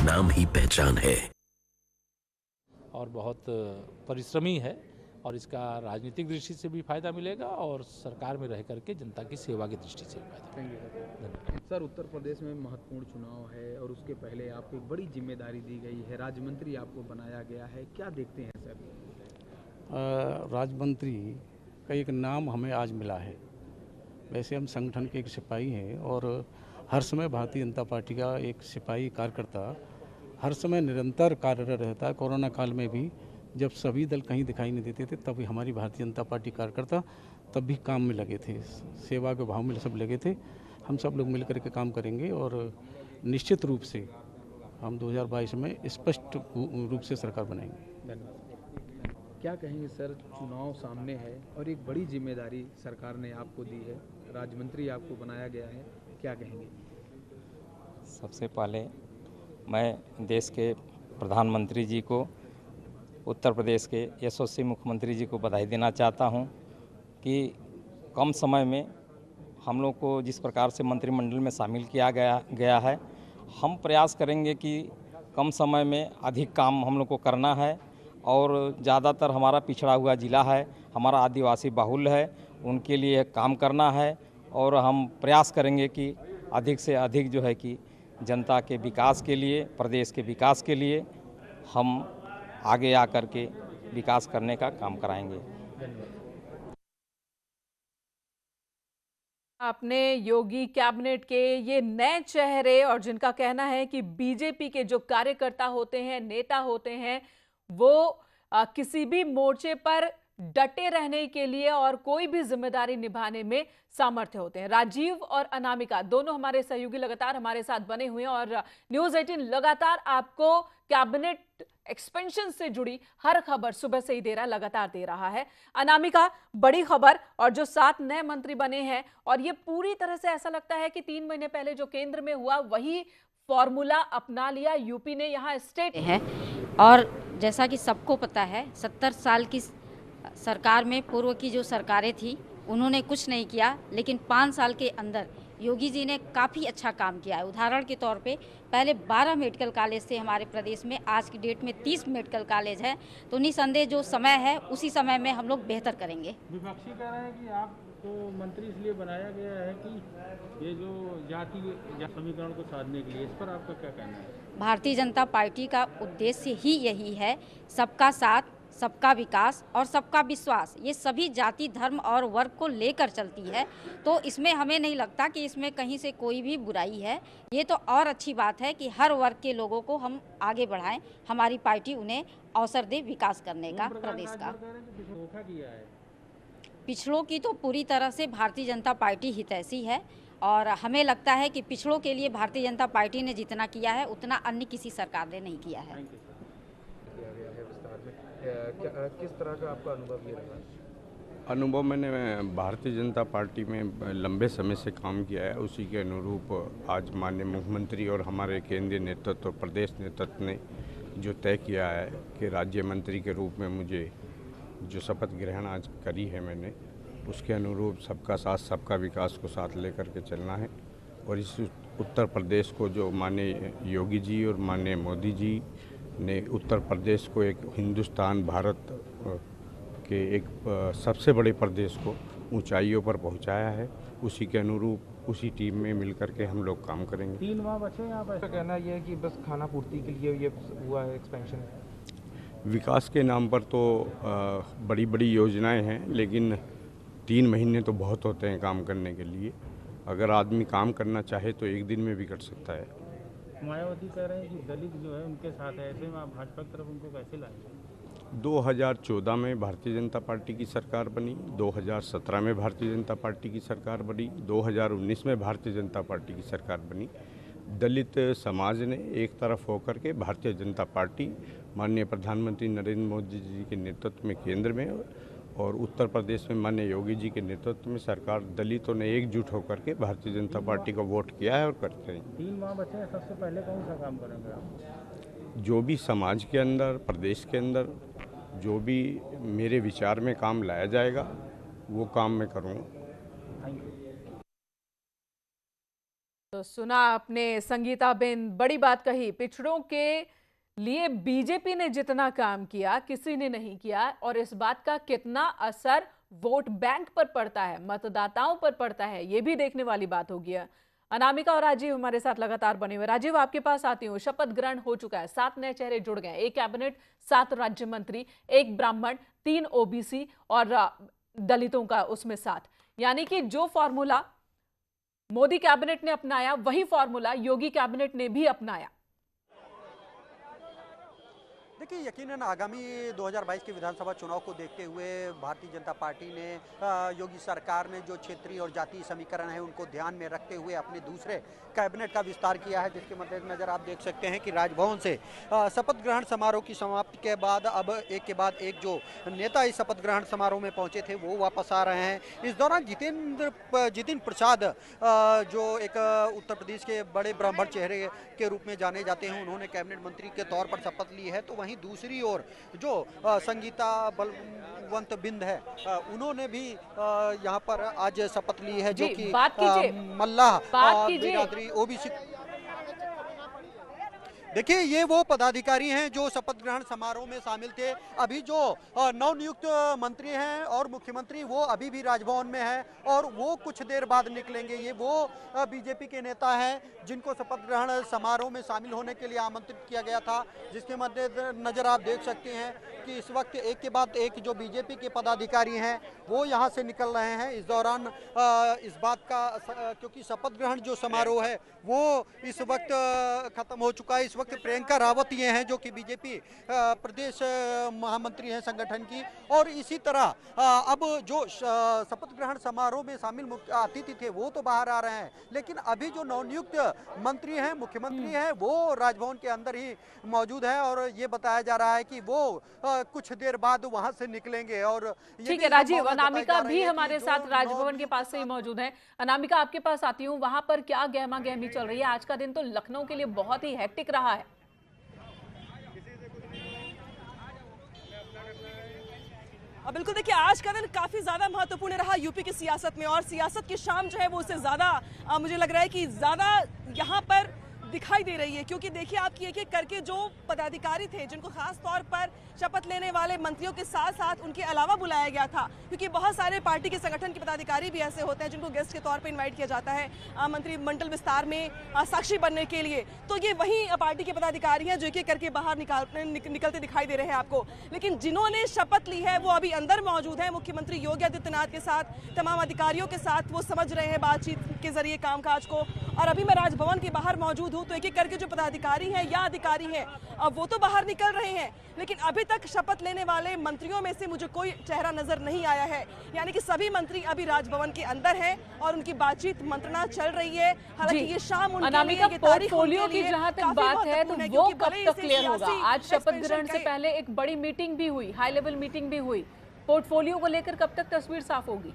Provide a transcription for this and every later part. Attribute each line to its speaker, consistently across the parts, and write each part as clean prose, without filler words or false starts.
Speaker 1: नाम ही पहचान है।
Speaker 2: और बहुत परिश्रमी है और इसका राजनीतिक दृष्टि से भी फायदा मिलेगा और सरकार में रह करके जनता की सेवा की दृष्टि से भी फायदा मिलेगा।
Speaker 3: सर, उत्तर प्रदेश में महत्वपूर्ण चुनाव है और उसके पहले आपको एक बड़ी जिम्मेदारी दी गई है, राज्य मंत्री आपको बनाया गया है, क्या देखते हैं सर?
Speaker 4: राज्य मंत्री का एक नाम हमें आज मिला है। वैसे हम संगठन के एक सिपाही हैं और हर समय भारतीय जनता पार्टी का एक सिपाही कार्यकर्ता हर समय निरंतर कार्यरत रहता है। कोरोना काल में भी जब सभी दल कहीं दिखाई नहीं देते थे तब हमारी भारतीय जनता पार्टी कार्यकर्ता तब भी काम में लगे थे, सेवा के भाव में सब लगे थे। हम सब लोग मिलकर के काम करेंगे और निश्चित रूप से हम 2022 में स्पष्ट रूप से सरकार बनाएंगे।
Speaker 3: धन्यवाद। क्या कहेंगे सर, चुनाव सामने है और एक बड़ी जिम्मेदारी सरकार ने आपको दी है, राज्य मंत्री आपको बनाया गया है, क्या कहेंगे?
Speaker 5: सबसे पहले मैं देश के प्रधानमंत्री जी को, उत्तर प्रदेश के यशस्वी मुख्यमंत्री जी को बधाई देना चाहता हूं कि कम समय में हम लोग को जिस प्रकार से मंत्रिमंडल में शामिल किया गया है, हम प्रयास करेंगे कि कम समय में अधिक काम हम लोग को करना है। और ज़्यादातर हमारा पिछड़ा हुआ ज़िला है, हमारा आदिवासी बाहुल्य है, उनके लिए काम करना है और हम प्रयास करेंगे कि अधिक से अधिक जो है कि जनता के विकास के लिए, प्रदेश के विकास के लिए हम आगे आकर के विकास करने का काम कराएंगे।
Speaker 6: आपने योगी कैबिनेट के ये नए चेहरे और जिनका कहना है कि बीजेपी के जो कार्यकर्ता होते हैं, नेता होते हैं, वो किसी भी मोर्चे पर डटे रहने के लिए और कोई भी जिम्मेदारी निभाने में सामर्थ्य होते हैं। राजीव और अनामिका दोनों हमारे सहयोगी लगातार हमारे साथ बने हुए हैं और न्यूज़ 18 लगातार आपको कैबिनेट एक्सपेंशन से जुड़ी हर खबर सुबह से ही लगातार दे रहा है। अनामिका, बड़ी खबर और जो 7 नए मंत्री बने हैं और ये पूरी तरह से ऐसा लगता है कि 3 महीने पहले जो केंद्र में हुआ वही फॉर्मूला अपना लिया यूपी ने, यहाँ स्टेट
Speaker 7: है। और जैसा कि सबको पता है, 70 साल की सरकार में पूर्व की जो सरकारें थी उन्होंने कुछ नहीं किया, लेकिन 5 साल के अंदर योगी जी ने काफ़ी अच्छा काम किया है। उदाहरण के तौर पे पहले 12 मेडिकल कॉलेज थे हमारे प्रदेश में, आज की डेट में 30 मेडिकल कॉलेज है। तो निसंदेह जो समय है उसी समय में हम लोग बेहतर करेंगे।
Speaker 3: विपक्षी कह रहे हैं कि आपको मंत्री इसलिए बनाया गया है कि ये जो जाति समीकरण को साधने के लिए, इस पर आपका क्या कहना है?
Speaker 7: भारतीय जनता पार्टी का उद्देश्य ही यही है, सबका साथ, सबका विकास और सबका विश्वास। ये सभी जाति, धर्म और वर्ग को लेकर चलती है, तो इसमें हमें नहीं लगता कि इसमें कहीं से कोई भी बुराई है। ये तो और अच्छी बात है कि हर वर्ग के लोगों को हम आगे बढ़ाएं, हमारी पार्टी उन्हें अवसर दे विकास करने का प्रदेश का। पिछड़ों की तो पूरी तरह से भारतीय जनता पार्टी हितैषी है और हमें लगता है कि पिछड़ों के लिए भारतीय जनता पार्टी ने जितना किया है उतना अन्य किसी सरकार ने नहीं किया है।
Speaker 3: किस तरह का आपका अनुभव ये रहा?
Speaker 8: अनुभव मैंने भारतीय जनता पार्टी में लंबे समय से काम किया है, उसी के अनुरूप आज माननीय मुख्यमंत्री और हमारे केंद्रीय नेतृत्व और प्रदेश नेतृत्व ने जो तय किया है कि राज्य मंत्री के रूप में मुझे जो शपथ ग्रहण आज करी है मैंने, उसके अनुरूप सबका साथ सबका विकास को साथ लेकर के चलना है। और इस उत्तर प्रदेश को जो माननीय योगी जी और माननीय मोदी जी ने उत्तर प्रदेश को एक हिंदुस्तान भारत के एक सबसे बड़े प्रदेश को ऊंचाइयों पर पहुंचाया है, उसी के अनुरूप उसी टीम में मिलकर के हम लोग काम करेंगे।
Speaker 3: 3 माह बचे हैं, आप ऐसा कहना ये है कि बस खाना पूर्ति के लिए ये हुआ है एक्सपेंशन?
Speaker 8: विकास के नाम पर तो बड़ी बड़ी योजनाएं हैं, लेकिन 3 महीने तो बहुत होते हैं काम करने के लिए। अगर आदमी काम करना चाहे तो एक दिन में भी कर सकता है।
Speaker 3: मायावती कह रहे हैं कि दलित जो है उनके साथ है, ऐसे में आप भाजपा की तरफ उनको कैसे लाएंगे?
Speaker 8: 2014 में भारतीय जनता पार्टी की सरकार बनी, 2017 में भारतीय जनता पार्टी की सरकार बनी, 2019 में भारतीय जनता पार्टी की सरकार बनी। दलित समाज ने एक तरफ होकर के भारतीय जनता पार्टी माननीय प्रधानमंत्री नरेंद्र मोदी जी के नेतृत्व में केंद्र में और उत्तर प्रदेश में माननीय योगी जी के नेतृत्व में सरकार, दलितों ने एकजुट होकर के भारतीय जनता पार्टी को वोट किया है और करते हैं।
Speaker 3: 3 माह बचे हैं, सबसे पहले कौन सा काम करेंगे आप?
Speaker 8: जो भी समाज के अंदर, प्रदेश के अंदर जो भी मेरे विचार में काम लाया जाएगा वो काम मैं करूँगा।
Speaker 3: Thank you.
Speaker 6: तो सुना आपने संगीता बेन, बड़ी बात कही। पिछड़ों के लिए बीजेपी ने जितना काम किया किसी ने नहीं किया, और इस बात का कितना असर वोट बैंक पर पड़ता है, मतदाताओं पर पड़ता है, यह भी देखने वाली बात होगी। अनामिका और राजीव हमारे साथ लगातार बने हुए। राजीव, आपके पास आती हूँ। शपथ ग्रहण हो चुका है, 7 नए चेहरे जुड़ गए, 1 कैबिनेट, 7 राज्य मंत्री, 1 ब्राह्मण, 3 ओबीसी और दलितों का उसमें 7। यानी कि जो फॉर्मूला मोदी कैबिनेट ने अपनाया वही फॉर्मूला योगी कैबिनेट ने भी अपनाया।
Speaker 1: देखिए, यकीनन आगामी 2022 के विधानसभा चुनाव को देखते हुए भारतीय जनता पार्टी ने योगी सरकार ने जो क्षेत्रीय और जातीय समीकरण है उनको ध्यान में रखते हुए अपने दूसरे कैबिनेट का विस्तार किया है, जिसके मद्देनजर आप देख सकते हैं कि राजभवन से शपथ ग्रहण समारोह की समाप्ति के बाद अब एक के बाद एक जो नेता इस शपथ ग्रहण समारोह में पहुंचे थे वो वापस आ रहे हैं। इस दौरान जितिन प्रसाद जो एक उत्तर प्रदेश के बड़े ब्राह्मण चेहरे के रूप में जाने जाते हैं, उन्होंने कैबिनेट मंत्री के तौर पर शपथ ली है। तो वहीं दूसरी ओर जो संगीता बलवंत बिंद है, उन्होंने भी यहाँ पर आज शपथ ली है, जो कि मल्लाह बिरादरी ओबीसी। देखिए, ये वो पदाधिकारी हैं जो शपथ ग्रहण समारोह में शामिल थे। अभी जो नवनियुक्त मंत्री हैं और मुख्यमंत्री, वो अभी भी राजभवन में है और वो कुछ देर बाद निकलेंगे। ये वो बीजेपी के नेता हैं जिनको शपथ ग्रहण समारोह में शामिल होने के लिए आमंत्रित किया गया था, जिसके मद्देनजर आप देख सकते हैं कि इस वक्त एक के बाद एक जो बीजेपी के पदाधिकारी हैं वो यहाँ से निकल रहे हैं। इस दौरान इस बात का, क्योंकि शपथ ग्रहण जो समारोह है वो इस वक्त खत्म हो चुका है। इस वक्त प्रियंका रावत ये हैं जो कि बीजेपी प्रदेश महामंत्री हैं संगठन की, और इसी तरह अब जो शपथ ग्रहण समारोह में शामिल अतिथि थे वो तो बाहर आ रहे हैं, लेकिन अभी जो नवनियुक्त मंत्री हैं, मुख्यमंत्री हैं, वो राजभवन के अंदर ही मौजूद है और ये बताया जा रहा है कि वो कुछ देर बाद वहां से निकलेंगे। और
Speaker 6: ठीक है राजीव, अनामिका भी हमारे साथ राजभवन के पास से ही मौजूद है। अनामिका, आपके पास आती हूँ, वहां पर क्या गहमा गहमी चल रही है? आज का दिन तो लखनऊ के लिए बहुत ही हेक्टिक रहा है।
Speaker 9: बिल्कुल, देखिए आज का दिन काफी ज्यादा महत्वपूर्ण रहा यूपी की सियासत में, और सियासत की शाम जो है वो उससे ज्यादा मुझे लग रहा है कि ज्यादा यहाँ पर दिखाई दे रही है, क्योंकि देखिए आपकी एक एक करके जो पदाधिकारी थे जिनको खास तौर पर शपथ लेने वाले मंत्रियों के साथ साथ उनके अलावा बुलाया गया था, क्योंकि बहुत सारे पार्टी के संगठन के पदाधिकारी भी ऐसे होते हैं जिनको गेस्ट के तौर पर इनवाइट किया जाता है मंत्रिमंडल विस्तार में साक्षी बनने के लिए। तो ये वही पार्टी के पदाधिकारी हैं जो एक एक करके बाहर निकलते दिखाई दे रहे हैं आपको, लेकिन जिन्होंने शपथ ली है वो अभी अंदर मौजूद है मुख्यमंत्री योगी आदित्यनाथ के साथ, तमाम अधिकारियों के साथ वो समझ रहे हैं बातचीत के जरिए कामकाज को। और अभी मैं राजभवन के बाहर मौजूद हूँ, तो एक एक करके जो पदाधिकारी हैं या अधिकारी हैं अब वो तो बाहर निकल रहे हैं, लेकिन अभी तक शपथ लेने वाले मंत्रियों में से मुझे कोई चेहरा नजर नहीं आया है। यानी कि सभी मंत्री अभी राजभवन के अंदर हैं और उनकी बातचीत मंत्रणा चल रही है। हालांकि ये शाम उनके लिए, ये तारीख
Speaker 6: पोर्टफोलियो की जहां तक बात है तो वो कब तक क्लियर होगा? आज शपथ ग्रहण से पहले एक बड़ी मीटिंग भी हुई, हाई लेवल मीटिंग भी हुई, पोर्टफोलियो को लेकर कब तक तस्वीर साफ होगी?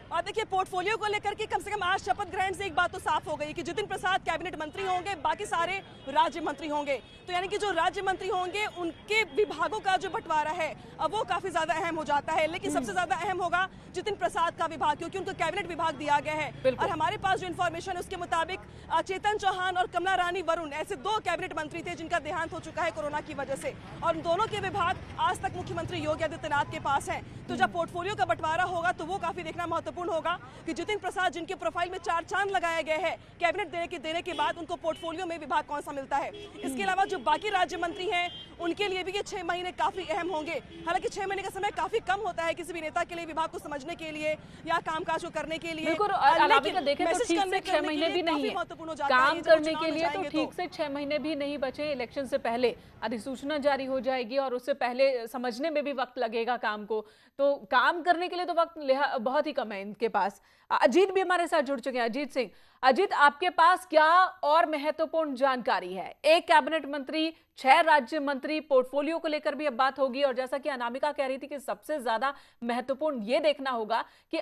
Speaker 9: और देखिए, पोर्टफोलियो को लेकर के कम से कम आज शपथ ग्रहण से एक बात तो साफ हो गई कि जितिन प्रसाद कैबिनेट मंत्री होंगे, बाकी सारे राज्य मंत्री होंगे। तो यानी कि जो राज्य मंत्री होंगे उनके विभागों का जो बंटवारा है अब वो काफी ज्यादा अहम हो जाता है, लेकिन सबसे ज्यादा अहम होगा जितिन प्रसाद का विभाग, क्योंकि उनको कैबिनेट विभाग दिया गया है। और हमारे पास जो इन्फॉर्मेशन है उसके मुताबिक चेतन चौहान और कमला रानी वरुण ऐसे 2 कैबिनेट मंत्री थे जिनका देहांत हो चुका है कोरोना की वजह से, और उन दोनों के विभाग आज तक मुख्यमंत्री योगी आदित्यनाथ के पास है। तो जब पोर्टफोलियो का बंटवारा होगा तो वो काफी देखना महत्वपूर्ण होगा कि जितिन प्रसाद जिनके प्रोफाइल में 4 चांद लगाया गया है, कैबिनेट देने के बाद उनको पोर्टफोलियो में विभाग कौन सा मिलता है। इसके अलावा जो बाकी राज्य मंत्री हैं उनके लिए भी ये 6 महीने काफी अहम होंगे। हालांकि 6 महीने का समय काफी कम होता है किसी भी नेता के लिए विभाग को समझने के लिए या कामकाज को करने के लिए।
Speaker 6: बिल्कुल, अनामिका देखें तो ठीक से 6 महीने भी नहीं है काम करने के लिए, तो ठीक से 6 महीने भी नहीं बचे। इलेक्शन से पहले अधिसूचना जारी हो जाएगी और उससे पहले समझने में भी वक्त लगेगा काम को, तो काम करने के लिए तो वक्त बहुत ही कम है इनके पास। अजीत भी हमारे साथ जुड़ चुके हैं। अजीत सिंह, अजीत आपके पास क्या और महत्वपूर्ण जानकारी है? 1 कैबिनेट मंत्री, 6 राज्य मंत्री, पोर्टफोलियो को लेकर भी अब बात होगी, और जैसा कि अनामिका कह रही थी कि सबसे ज्यादा महत्वपूर्ण ये देखना होगा कि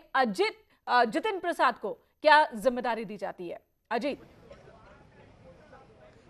Speaker 6: जितिन प्रसाद को क्या जिम्मेदारी दी जाती है। अजीत।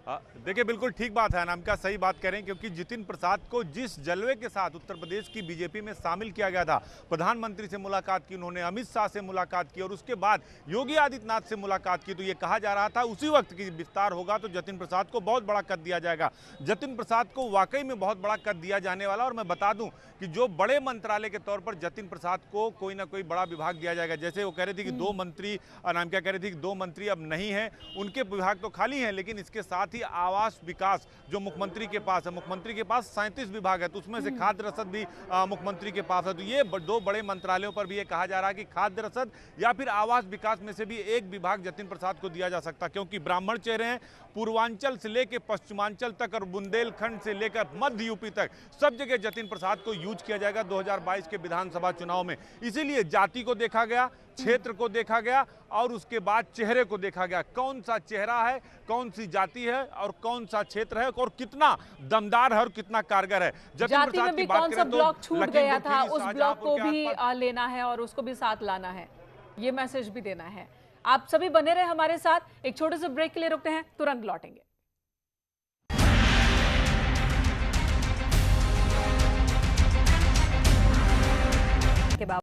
Speaker 10: देखिए बिल्कुल ठीक बात है अनामिका, सही बात करें, क्योंकि जितिन प्रसाद को जिस जलवे के साथ उत्तर प्रदेश की बीजेपी में शामिल किया गया था, प्रधानमंत्री से मुलाकात की उन्होंने, अमित शाह से मुलाकात की और उसके बाद योगी आदित्यनाथ से मुलाकात की, तो ये कहा जा रहा था उसी वक्त की विस्तार होगा तो जतिन प्रसाद को बहुत बड़ा कद दिया जाएगा। जतिन प्रसाद को वाकई में बहुत बड़ा कद दिया जाने वाला, और मैं बता दूं कि जो बड़े मंत्रालय के तौर पर जतिन प्रसाद को कोई ना कोई बड़ा विभाग दिया जाएगा। जैसे वो कह रहे थे कि 2 मंत्री, अनामिका कह रही थी कि 2 मंत्री अब नहीं हैं, उनके विभाग तो खाली हैं, लेकिन इसके साथ ही आवास विकास जो मुख्यमंत्री के पास है, मुख्यमंत्री के पास 37 विभाग है, तो उसमें से खाद्य रसद भी मुख्यमंत्री के पास है। तो ये 2 बड़े मंत्रालयों पर भी ये कहा जा रहा है कि खाद्य रसद या फिर आवास विकास में से भी एक विभाग जतिन प्रसाद को दिया जा सकता, क्योंकि ब्राह्मण चेहरे हैं, पूर्वांचल से लेकर पश्चिमांचल तक और बुंदेलखंड से लेकर मध्य यूपी तक सब जगह जतिन प्रसाद को यूज किया जाएगा 2022 के विधानसभा चुनाव में। इसीलिए जाति को देखा गया, क्षेत्र को देखा गया और उसके बाद चेहरे को देखा गया, कौन सा चेहरा है, कौन सी जाति है और कौन सा क्षेत्र है और कितना दमदार है और कितना कारगर है।
Speaker 6: जाति में भी कौन सा ब्लॉक छूट गया था, उस ब्लॉक को भी लेना है और उसको भी साथ लाना है, ये मैसेज भी देना है। आप सभी बने रहे हमारे साथ। एक छोटे से ब्रेक के लिए रुकते हैं, तुरंत लौटेंगे।